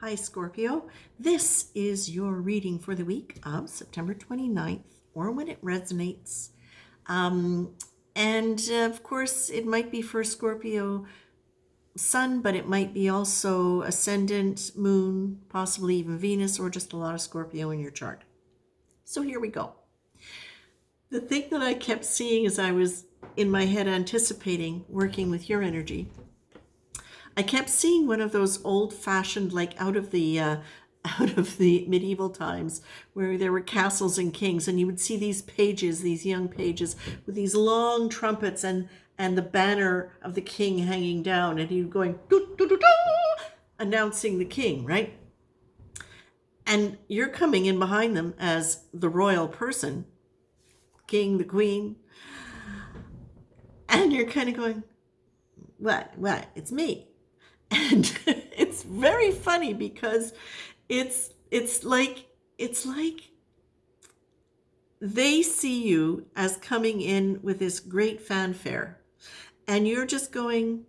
Hi, Scorpio. This is your reading for the week of September 29th, or when it resonates. Um, of course, it might be for Scorpio Sun, but it might be also Ascendant, Moon, possibly even Venus, or just a lot of Scorpio in your chart. So here we go. The thing that I kept seeing as I was in my head anticipating working with your energy, I kept seeing one of those old-fashioned, like out of the medieval times, where there were castles and kings, and you would see these pages, these young pages, with these long trumpets and the banner of the king hanging down, and he going doo, doo, doo, doo, announcing the king, right? And you're coming in behind them as the royal person, king, the queen, and you're kind of going, what? It's me. And it's very funny because it's like they see you as coming in with this great fanfare, and you're just going,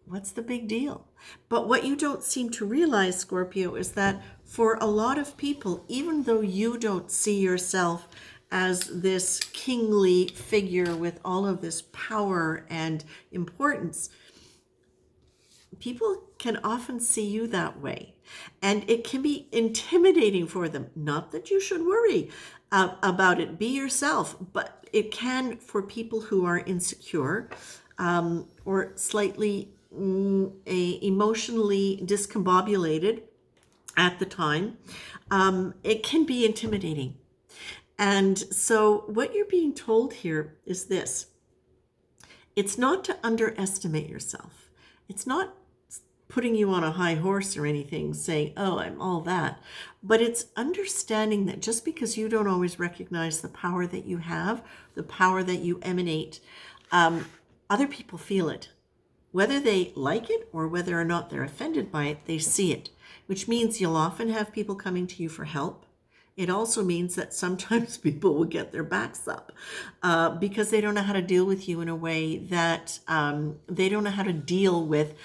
what's the big deal? But what you don't seem to realize, Scorpio, is that for a lot of people, even though you don't see yourself as this kingly figure with all of this power and importance, people can often see you that way. And it can be intimidating for them. Not that you should worry about it. Be yourself. But it can, for people who are insecure or slightly emotionally discombobulated at the time, it can be intimidating. And so what you're being told here is this. It's not to underestimate yourself. It's not putting you on a high horse or anything, saying, oh, I'm all that. But it's understanding that just because you don't always recognize the power that you have, the power that you emanate, other people feel it. Whether they like it or whether or not they're offended by it, they see it, which means you'll often have people coming to you for help. It also means that sometimes people will get their backs up because they don't know how to deal with you in a way that they don't know how to deal with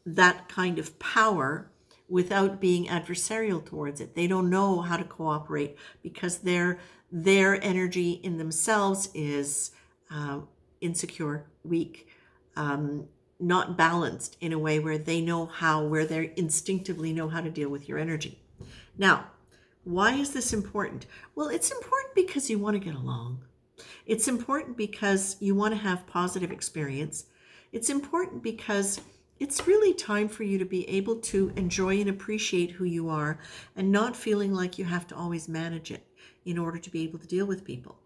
that kind of power without being adversarial towards it. They don't know how to cooperate because their energy in themselves is insecure, weak, not balanced in a way where they where they instinctively know how to deal with your energy. Now, why is this important? Well, it's important because you want to get along. It's important because you want to have positive experience. It's important because it's really time for you to be able to enjoy and appreciate who you are and not feeling like you have to always manage it in order to be able to deal with people.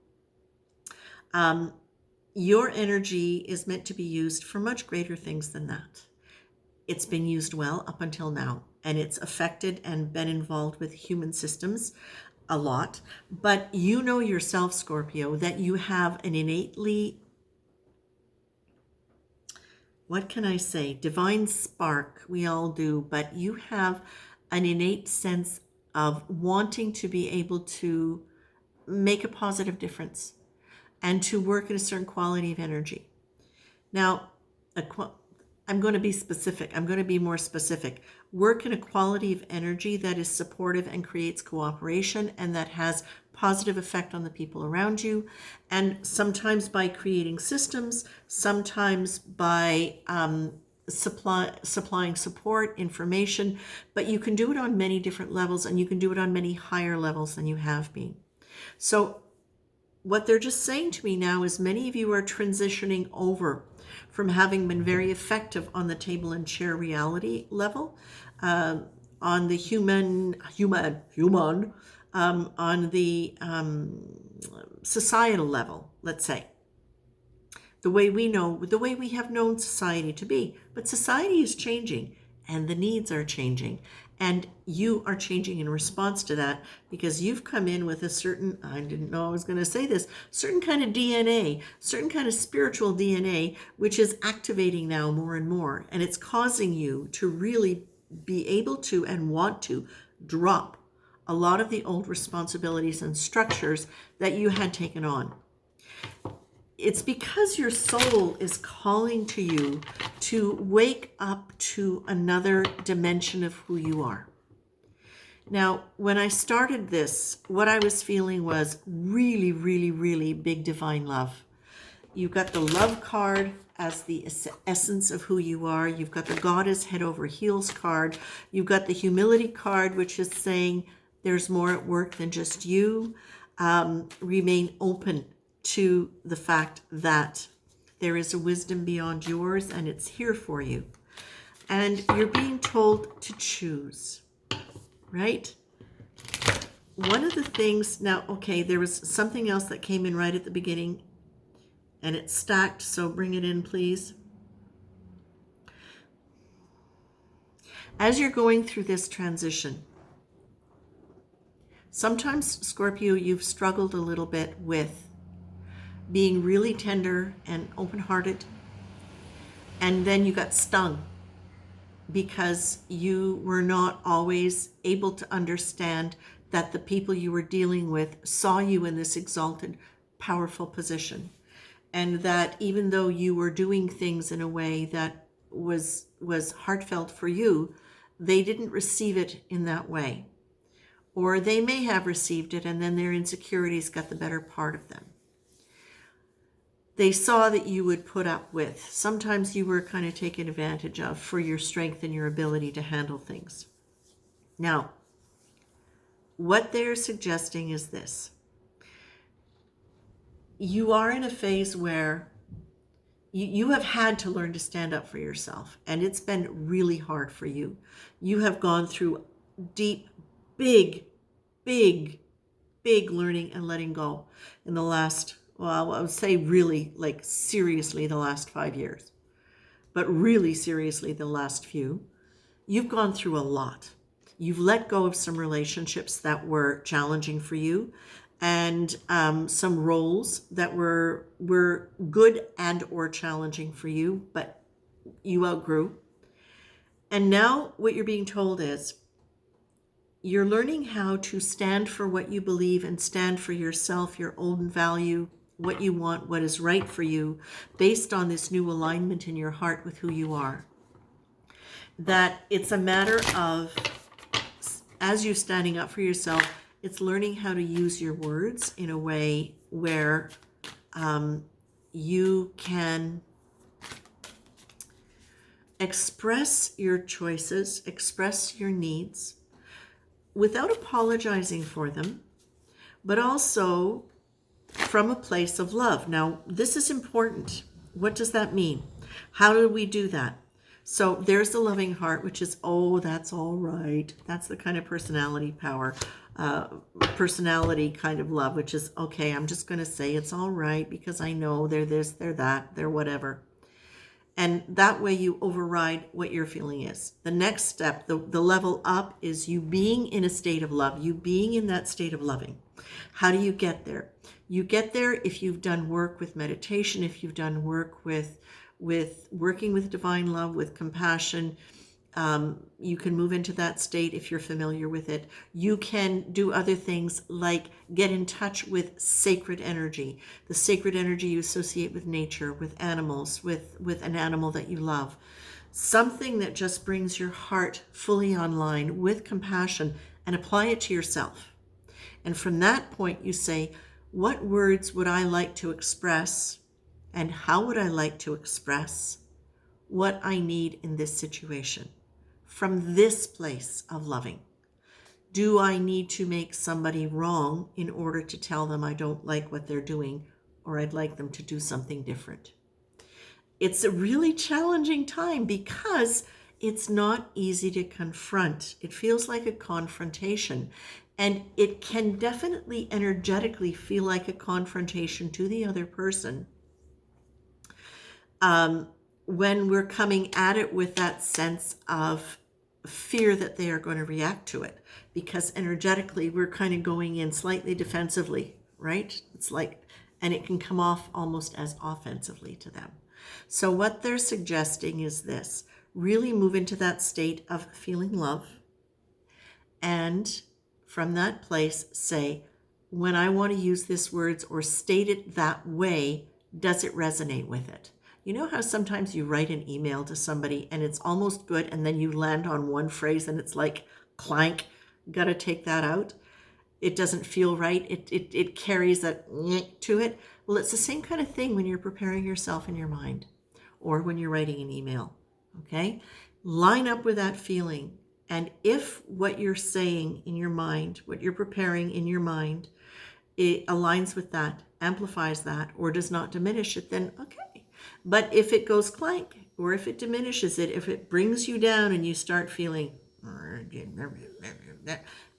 Your energy is meant to be used for much greater things than that. It's been used well up until now, and it's affected and been involved with human systems a lot. But you know yourself, Scorpio, that you have an innately, what can I say, divine spark. We all do, but you have an innate sense of wanting to be able to make a positive difference and to work in a certain quality of energy. Now, I'm going to be specific. I'm going to be more specific. Work in a quality of energy that is supportive and creates cooperation and that has positive effect on the people around you. And sometimes by creating systems, sometimes by supplying support, information, but you can do it on many different levels and you can do it on many higher levels than you have been. So what they're just saying to me now is many of you are transitioning over from having been very effective on the table and chair reality level, on the human, on the societal level, let's say. The way we have known society to be. But society is changing and the needs are changing. And you are changing in response to that because you've come in with a certain, I didn't know I was going to say this, certain kind of DNA, certain kind of spiritual DNA, which is activating now more and more. And it's causing you to really be able to and want to drop a lot of the old responsibilities and structures that you had taken on. It's because your soul is calling to you to wake up to another dimension of who you are. Now, when I started this, what I was feeling was really, really, really big divine love. You've got the love card as the essence of who you are. You've got the goddess head over heels card. You've got the humility card, which is saying there's more at work than just you. Remain open to the fact that there is a wisdom beyond yours and it's here for you. And you're being told to choose, right? One of the things, now, okay, there was something else that came in right at the beginning and it's stacked, so bring it in, please. As you're going through this transition, sometimes, Scorpio, you've struggled a little bit with being really tender and open-hearted, and then you got stung because you were not always able to understand that the people you were dealing with saw you in this exalted, powerful position. And that even though you were doing things in a way that was heartfelt for you, they didn't receive it in that way. Or they may have received it and then their insecurities got the better part of them. They saw that you would put up with. Sometimes you were kind of taken advantage of for your strength and your ability to handle things. Now, what they're suggesting is this. You are in a phase where you have had to learn to stand up for yourself, and it's been really hard for you. You have gone through deep, big, big, big learning and letting go in the last, well, I would say really, like seriously, the last 5 years, but really seriously the last few. You've gone through a lot. You've let go of some relationships that were challenging for you, and some roles that were good and or challenging for you, but you outgrew. And now what you're being told is you're learning how to stand for what you believe and stand for yourself, your own value, what you want, what is right for you, based on this new alignment in your heart with who you are. That it's a matter of, as you're standing up for yourself, it's learning how to use your words in a way where you can express your choices, express your needs without apologizing for them, but also from a place of love. Now, this is important. What does that mean? How do we do that? So there's the loving heart, which is, oh, that's all right. That's the kind of personality power, personality kind of love, which is, okay, I'm just going to say it's all right because I know they're this, they're that, they're whatever. And that way you override what your feeling is. The next step, the level up, is you being in a state of love, you being in that state of loving. How do you get there? You get there if you've done work with meditation, if you've done work with working with divine love, with compassion. You can move into that state if you're familiar with it. You can do other things like get in touch with sacred energy, the sacred energy you associate with nature, with animals, with an animal that you love. Something that just brings your heart fully online with compassion, and apply it to yourself. And from that point, you say, what words would I like to express, and how would I like to express what I need in this situation? From this place of loving. Do I need to make somebody wrong in order to tell them I don't like what they're doing, or I'd like them to do something different? It's a really challenging time because it's not easy to confront. It feels like a confrontation, and it can definitely energetically feel like a confrontation to the other person. When we're coming at it with that sense of fear that they are going to react to it, because energetically we're kind of going in slightly defensively, right? It's like, and it can come off almost as offensively to them. So what they're suggesting is this: really move into that state of feeling love, and from that place say, when I want to use this words or state it that way, does it resonate with it? You know how sometimes you write an email to somebody and it's almost good, and then you land on one phrase and it's like clank, got to take that out. It doesn't feel right. It carries that to it. Well, it's the same kind of thing when you're preparing yourself in your mind or when you're writing an email. Okay? Line up with that feeling. And if what you're saying in your mind, what you're preparing in your mind, it aligns with that, amplifies that, or does not diminish it, then okay. But if it goes clank, or if it diminishes it, if it brings you down and you start feeling,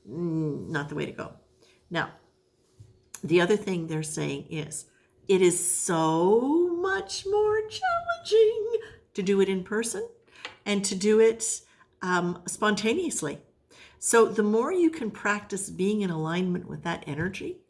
not the way to go. Now, the other thing they're saying is, it is so much more challenging to do it in person and to do it spontaneously. So the more you can practice being in alignment with that energy,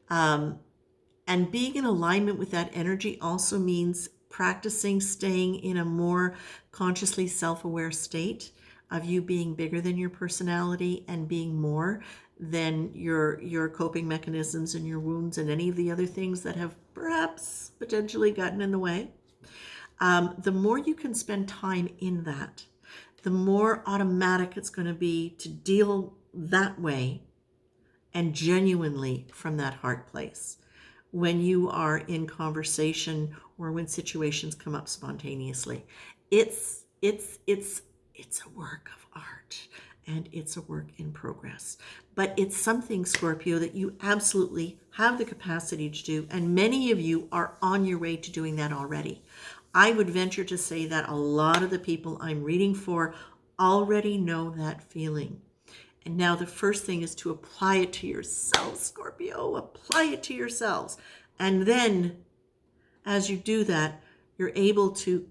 and being in alignment with that energy also means practicing staying in a more consciously self-aware state of you being bigger than your personality and being more than your coping mechanisms and your wounds and any of the other things that have perhaps potentially gotten in the way. The more you can spend time in that, the more automatic it's going to be to deal that way and genuinely from that heart place when you are in conversation or when situations come up spontaneously. It's a work of art and it's a work in progress. But it's something, Scorpio, that you absolutely have the capacity to do, and many of you are on your way to doing that already. I would venture to say that a lot of the people I'm reading for already know that feeling. And now the first thing is to apply it to yourselves, Scorpio. Apply it to yourselves. And then as you do that, you're able to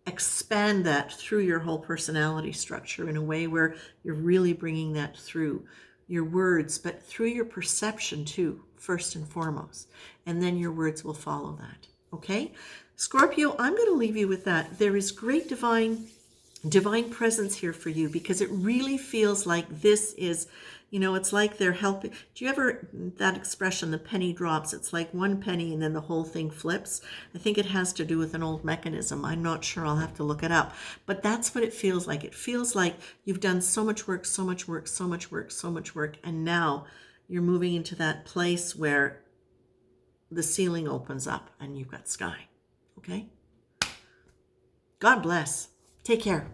expand that through your whole personality structure in a way where you're really bringing that through your words, but through your perception too, first and foremost. And then your words will follow that. Okay? Scorpio, I'm going to leave you with that. There is great divine presence here for you, because it really feels like this is, it's like they're helping. Do you ever, that expression, the penny drops, it's like one penny and then the whole thing flips? I think it has to do with an old mechanism. I'm not sure. I'll have to look it up. But that's what it feels like. It feels like you've done so much work, so much work, so much work, so much work. And now you're moving into that place where the ceiling opens up and you've got sky. Okay? God bless. Take care.